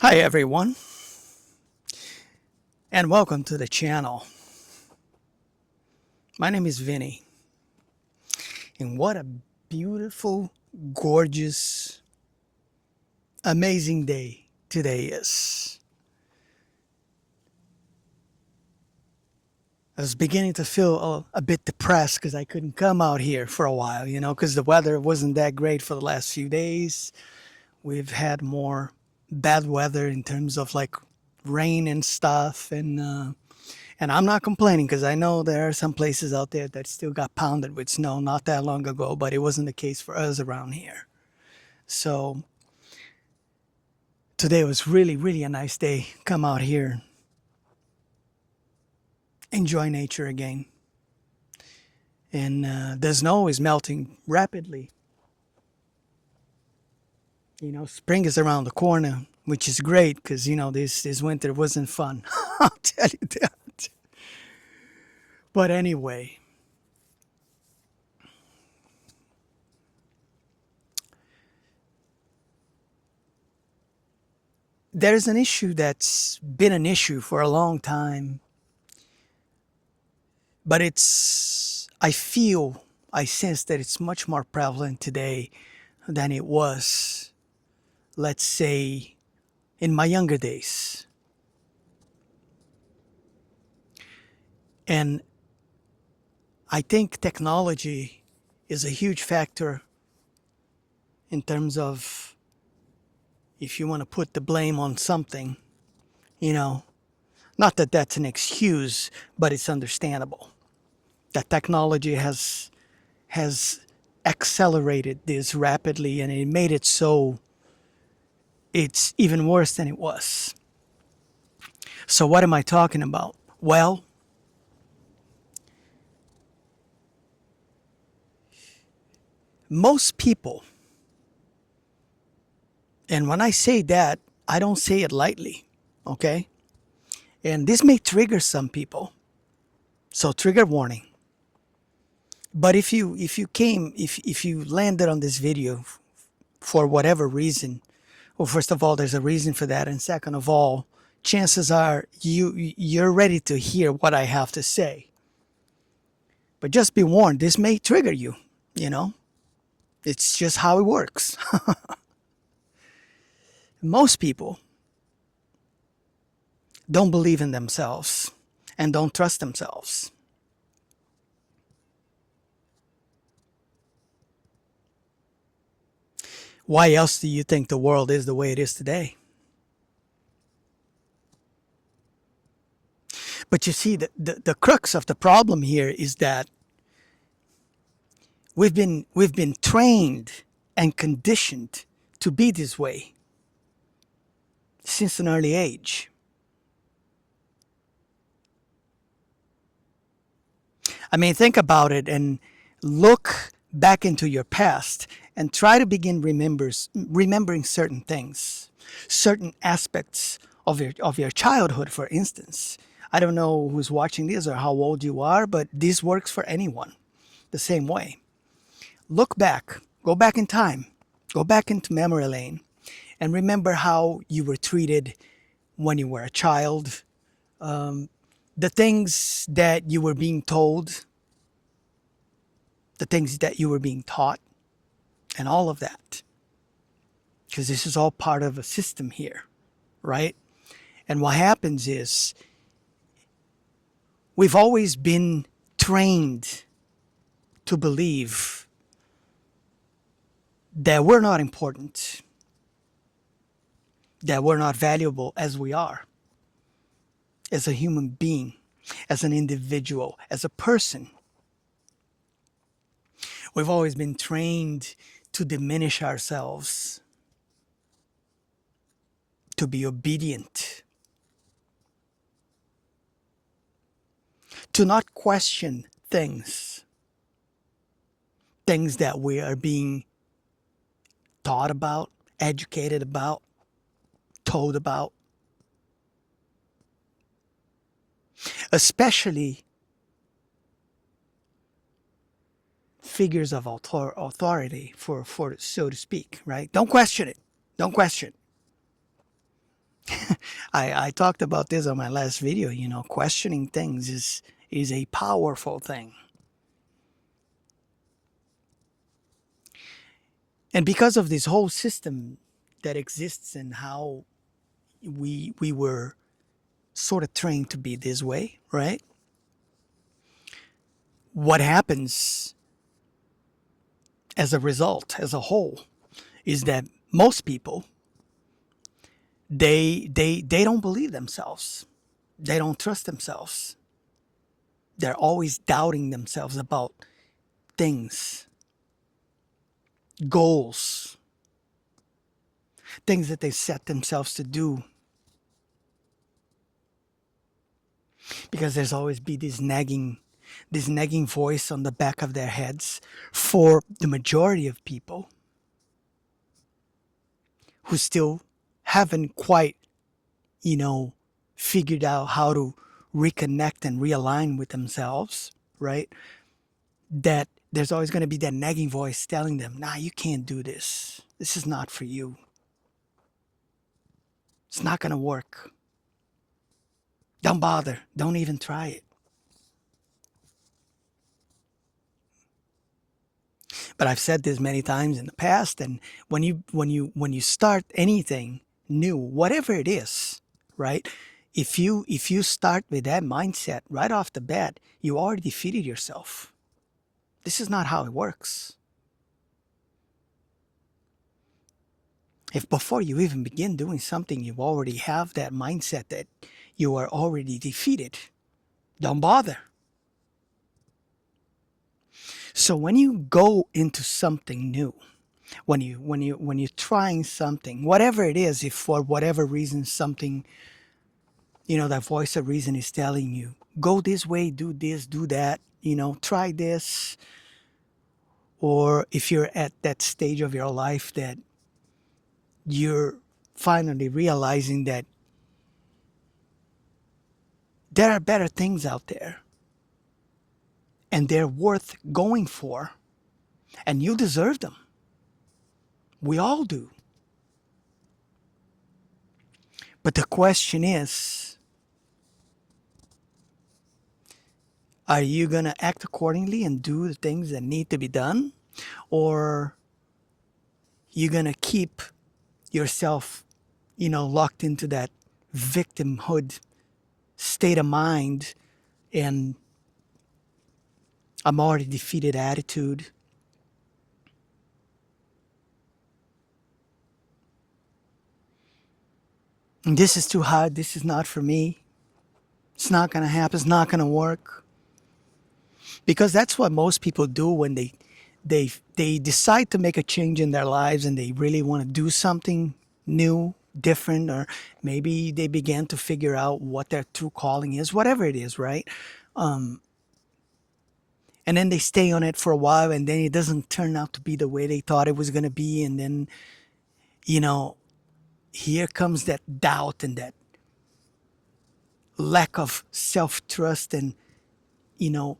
Hi everyone, and welcome to the channel. My name is Vinny, and what a beautiful, gorgeous, amazing day today is. I was beginning to feel a bit depressed because I couldn't come out here for a while, because the weather wasn't that great for the last few days. We've had more bad weather in terms of like rain and stuff, and I'm not complaining because I know there are some places out there that still got pounded with snow not that long ago, but it wasn't the case for us around here. So today was really, really a nice day. Come out here, enjoy nature again. And the snow is melting rapidly. Spring is around the corner, which is great because, this winter wasn't fun. I'll tell you that. But anyway, there's an issue that's been an issue for a long time, but I sense that it's much more prevalent today than it was, let's say, in my younger days. And I think technology is a huge factor in terms of if you want to put the blame on something, you know, not that that's an excuse, but it's understandable that technology has accelerated this rapidly and it made it so it's even worse than it was. So what am I talking about? Well, most people, and when I say that, I don't say it lightly, okay? And this may trigger some people. So trigger warning. But if you landed on this video for whatever reason, well, first of all, there's a reason for that, and second of all, chances are you're ready to hear what I have to say. But just be warned, this may trigger you, you know? It's just how it works. Most people don't believe in themselves and don't trust themselves. Why else do you think the world is the way it is today? But you see, the crux of the problem here is that we've been trained and conditioned to be this way since an early age. I mean, think about it and look back into your past and try to begin remembering certain things, certain aspects of your childhood, for instance. I don't know who's watching this or how old you are, but this works for anyone the same way. Look back, go back in time, go back into memory lane, and remember how you were treated when you were a child, the things that you were being told, the things that you were being taught, and all of that. Because this is all part of a system here, right? And what happens is we've always been trained to believe that we're not important, that we're not valuable as we are, as a human being, as an individual, as a person. We've always been trained to diminish ourselves, to be obedient, to not question things that we are being taught about, educated about, told about, especially figures of authority, for so to speak, right? Don't question it. Don't question. I talked about this on my last video. Questioning things is a powerful thing. And because of this whole system that exists and how we were sort of trained to be this way, right? What happens as a result, as a whole, is that most people they don't believe themselves. They don't trust themselves. They're always doubting themselves about things, goals, things that they set themselves to do. Because there's always be this nagging voice on the back of their heads for the majority of people who still haven't quite, you know, figured out how to reconnect and realign with themselves, right? That there's always going to be that nagging voice telling them, nah, you can't do this. This is not for you. It's not going to work. Don't bother. Don't even try it. But I've said this many times in the past, and when you start anything new, whatever it is, right? If you start with that mindset right off the bat, you already defeated yourself. This is not how it works. If before you even begin doing something, you already have that mindset that you are already defeated, don't bother. So when you go into something new, when you're trying something, whatever it is, if for whatever reason something, that voice of reason is telling you, go this way, do this, do that, try this, or if you're at that stage of your life that you're finally realizing that there are better things out there and they're worth going for, and you deserve them. We all do. But the question is, are you going to act accordingly and do the things that need to be done? Or you going to keep yourself, locked into that victimhood state of mind and I'm already defeated attitude? And this is too hard. This is not for me. It's not going to happen. It's not going to work. Because that's what most people do when they decide to make a change in their lives and they really want to do something new, different, or maybe they began to figure out what their true calling is, whatever it is, right? And then they stay on it for a while and then it doesn't turn out to be the way they thought it was going to be. And then, you know, here comes that doubt and that lack of self trust and, you know,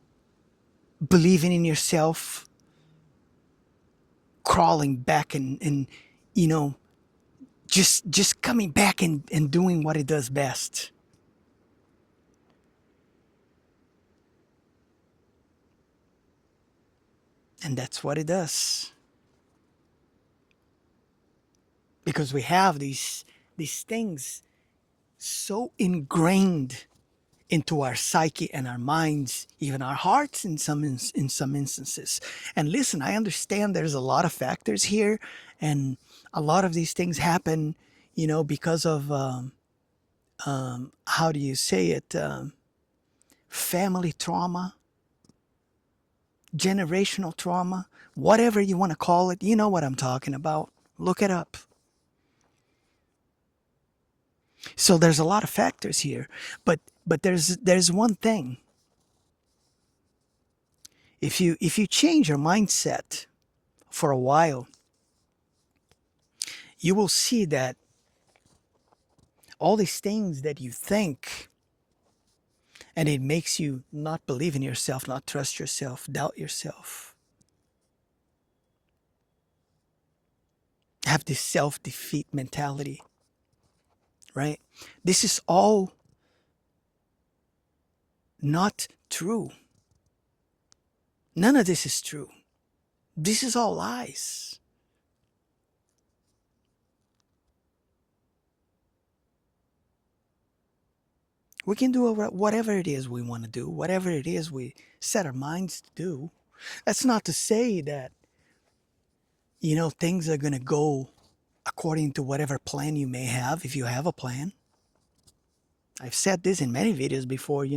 believing in yourself, crawling back and you know, just coming back and doing what it does best. And that's what it does. Because we have these things so ingrained into our psyche and our minds, even our hearts in some instances. And listen, I understand there's a lot of factors here, and a lot of these things happen, because of how do you say it, family trauma, generational trauma, whatever you want to call it. You know what I'm talking about. Look it up. So there's a lot of factors here, but there's one thing. If you change your mindset for a while, you will see that all these things that you think and it makes you not believe in yourself, not trust yourself, doubt yourself, have this self-defeat mentality. right? This is all not true. None of this is true. This is all lies. We can do whatever it is we want to do, whatever it is we set our minds to do. That's not to say that, things are going to go according to whatever plan you may have, if you have a plan. I've said this in many videos before,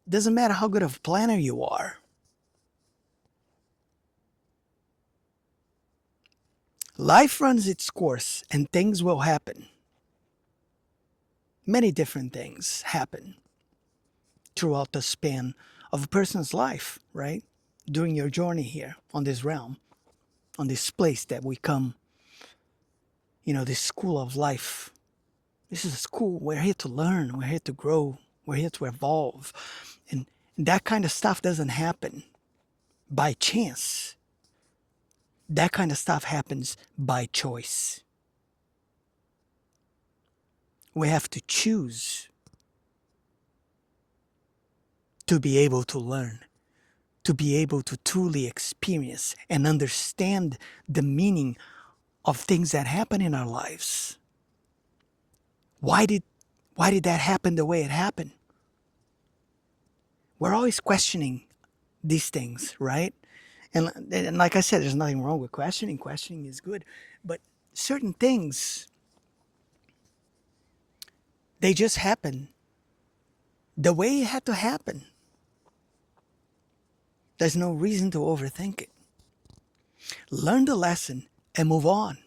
doesn't matter how good of a planner you are. Life runs its course and things will happen. Many different things happen throughout the span of a person's life, right? During your journey here on this realm, on this place that we come, this school of life. This is a school. We're here to learn. We're here to grow. We're here to evolve. And that kind of stuff doesn't happen by chance. That kind of stuff happens by choice. We have to choose to be able to learn, to be able to truly experience and understand the meaning of things that happen in our lives. Why did that happen the way it happened? We're always questioning these things, right? And like I said, there's nothing wrong with questioning. Questioning is good. But certain things, they just happen the way it had to happen. There's no reason to overthink it. Learn the lesson and move on.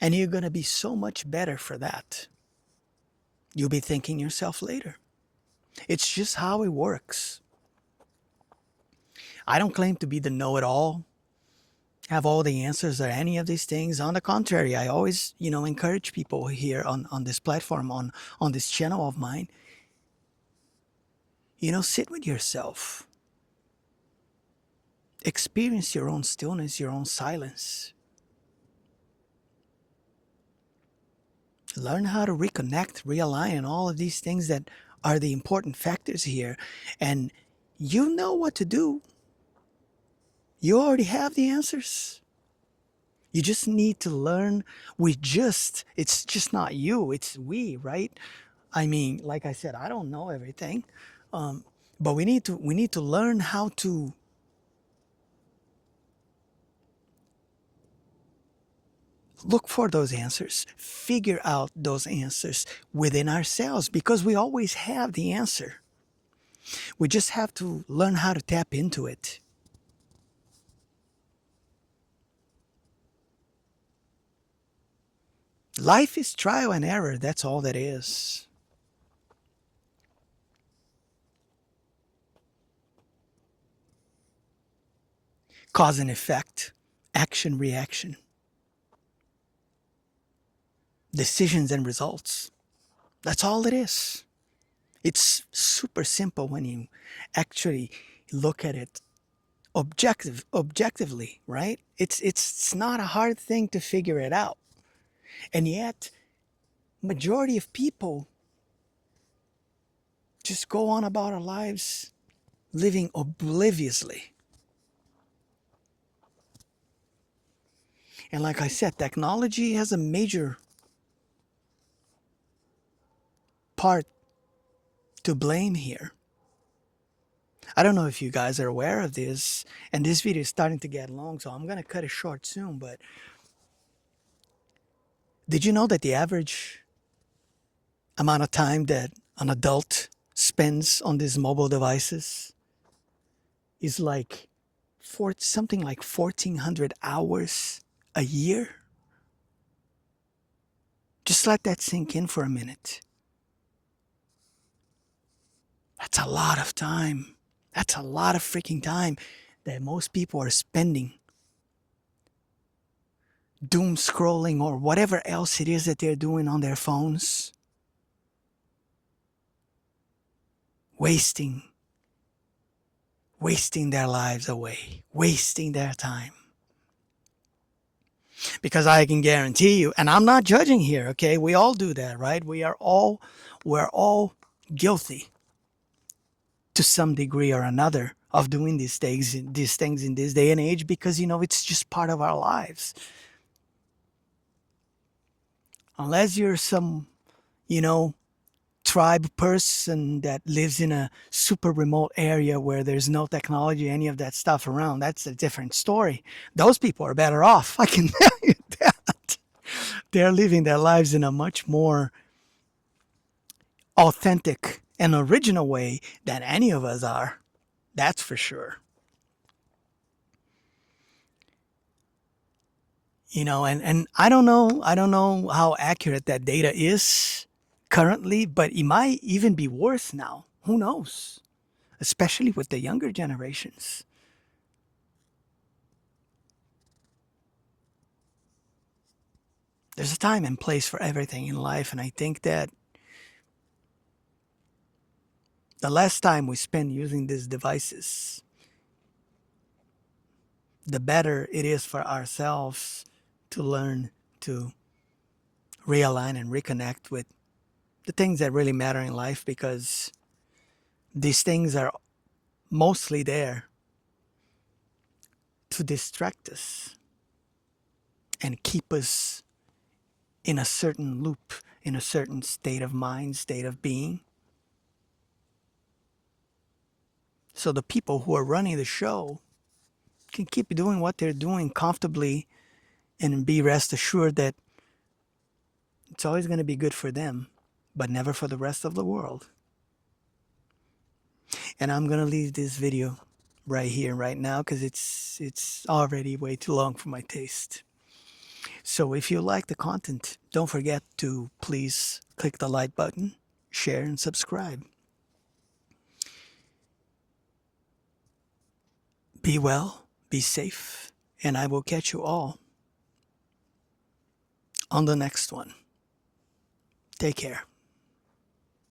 And you're going to be so much better for that. You'll be thanking yourself later. It's just how it works. I don't claim to be the know-it-all, have all the answers or any of these things. On the contrary, I always, encourage people here on this platform, on this channel of mine. Sit with yourself. Experience your own stillness, your own silence. Learn how to reconnect, realign, and all of these things that are the important factors here. And you know what to do. You already have the answers. You just need to learn. It's just not you, it's we, right? I mean, like I said, I don't know everything. But we need to learn how to look for those answers, figure out those answers within ourselves, because we always have the answer. We just have to learn how to tap into it. Life is trial and error. That's all that is. Cause and effect, action, reaction, decisions and results. That's all it is. It's super simple when you actually look at it objectively, right? It's not a hard thing to figure it out. And yet, majority of people just go on about our lives living obliviously. And like I said, technology has a major part to blame here. I don't know if you guys are aware of this, and this video is starting to get long, so I'm going to cut it short soon, but did you know that the average amount of time that an adult spends on these mobile devices is like something like 1,400 hours a year? Just let that sink in for a minute. That's a lot of time. That's a lot of freaking time that most people are spending doom scrolling or whatever else it is that they're doing on their phones. Wasting their lives away, wasting their time. Because I can guarantee you, and I'm not judging here, okay? We all do that, right? We're all guilty to some degree or another of doing these things in this day and age, because it's just part of our lives. Unless you're some, you know, tribe person that lives in a super remote area where there's no technology, any of that stuff around, that's a different story. Those people are better off. I can tell you that. They're living their lives in a much more authentic and original way than any of us are. That's for sure. And I don't know how accurate that data is currently, but it might even be worse now. Who knows? Especially with the younger generations. There's a time and place for everything in life, and I think that the less time we spend using these devices, the better it is for ourselves to learn to realign and reconnect with the things that really matter in life, because these things are mostly there to distract us and keep us in a certain loop, in a certain state of mind, state of being. So the people who are running the show can keep doing what they're doing comfortably and be rest assured that it's always going to be good for them, but never for the rest of the world. And I'm going to leave this video right here, right now, because it's already way too long for my taste. So if you like the content, don't forget to please click the like button, share, and subscribe. Be well, be safe, and I will catch you all on the next one. Take care.